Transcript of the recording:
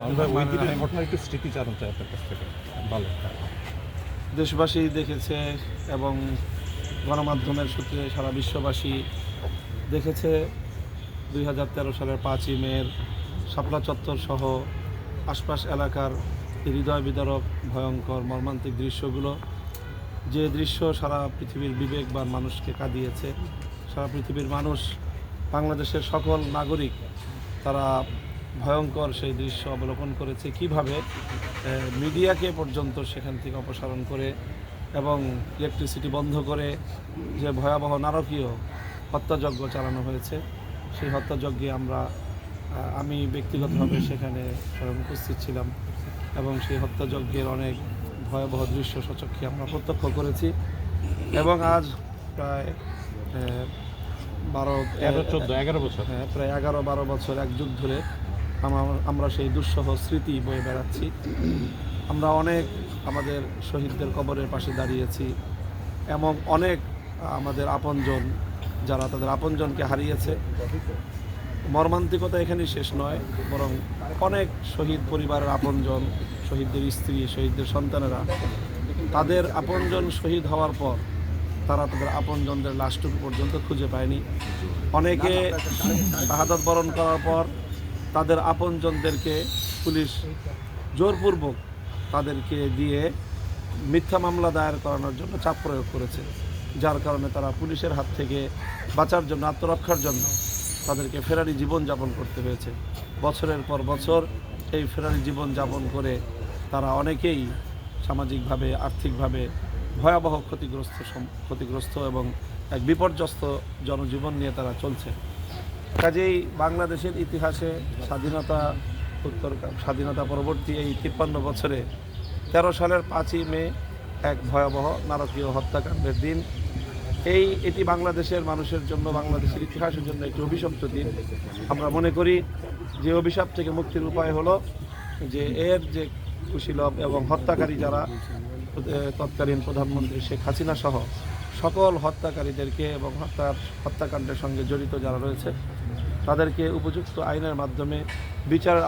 ঘটনার একটু স্মৃতিচারণ চাই আপনার কাছ থেকে। ভালো। দেশবাসী দেখেছে এবং গণমাধ্যমের সূত্রে সারা বিশ্ববাসী দেখেছে 2013 সালের 5ই মের শাপলা চত্বর সহ আশপাশ এলাকার হৃদয় বিদারক ভয়ঙ্কর মর্মান্তিক দৃশ্যগুলো, যে দৃশ্য সারা পৃথিবীর বিবেকবান মানুষকে কাঁদিয়েছে। সারা পৃথিবীর মানুষ, বাংলাদেশের সকল নাগরিক, তারা ভয়ঙ্কর সেই দৃশ্য অবলোকন করেছে। কিভাবে মিডিয়াকে পর্যন্ত সেখান থেকে অপসারণ করে এবং ইলেকট্রিসিটি বন্ধ করে যে ভয়াবহ নারকীয় হত্যাযজ্ঞ চালানো হয়েছে, সেই হত্যাযজ্ঞে আমি ব্যক্তিগতভাবে সেখানে স্বয়ং উপস্থিত ছিলাম এবং সেই হত্যাযজ্ঞের অনেক ভয়াবহ দৃশ্য সচক্ষে আমরা প্রত্যক্ষ করেছি। এবং আজ প্রায় 11 বছর প্রায় 11-12 বছর, এক যুগ ধরে আমরা সেই দুঃসহ স্মৃতি বয়ে বেড়াচ্ছি। আমরা অনেক আমাদের শহীদদের কবরের পাশে দাঁড়িয়েছি, এমন অনেক আমাদের আপনজন যারা তাদের আপনজনকে হারিয়েছে। মর্মান্তিকতা এখানেই শেষ নয়, বরং অনেক শহীদ পরিবারের আপনজন, শহীদদের স্ত্রী, শহীদদের সন্তানেরা তাদের আপনজন শহীদ হওয়ার পর তারা তাদের আপনজনদের লাশটুকু পর্যন্ত খুঁজে পায়নি। অনেকে শাহাদাত বরণ করার পর তাদের আপনজনদেরকে পুলিশ জোরপূর্বক তাদেরকে দিয়ে মিথ্যা মামলা দায়ের করানোর জন্য চাপ প্রয়োগ করেছে, যার কারণে তারা পুলিশের হাত থেকে বাঁচার জন্য, আত্মরক্ষার জন্য তাদেরকে ফেরারি জীবনযাপন করতে হয়েছে। বছরের পর বছর এই ফেরারি জীবনযাপন করে তারা অনেকেই সামাজিকভাবে, আর্থিকভাবে ভয়াবহ ক্ষতিগ্রস্ত এবং এক বিপর্যস্ত জনজীবন নিয়ে তারা চলছে। কাজেই বাংলাদেশের ইতিহাসে স্বাধীনতা পরবর্তী এই 53 বছরে 13 সালের 5ই মে এক ভয়াবহ নারকীয় হত্যাকাণ্ডের দিন। এটি বাংলাদেশের মানুষের জন্য, বাংলাদেশের ইতিহাসের জন্য একটি অভিশপ্ত দিন। আমরা মনে করি যে অভিশাপ থেকে মুক্তির উপায় হলো যে এর যে কুশীলব এবং হত্যাকারী যারা, তৎকালীন প্রধানমন্ত্রী শেখ হাসিনা সহ সকল হত্যাকারীদেরকে এবং হত্যাকাণ্ডের সঙ্গে জড়িত যারা রয়েছে তাদেরকে উপযুক্ত আইনের মাধ্যমে বিচারের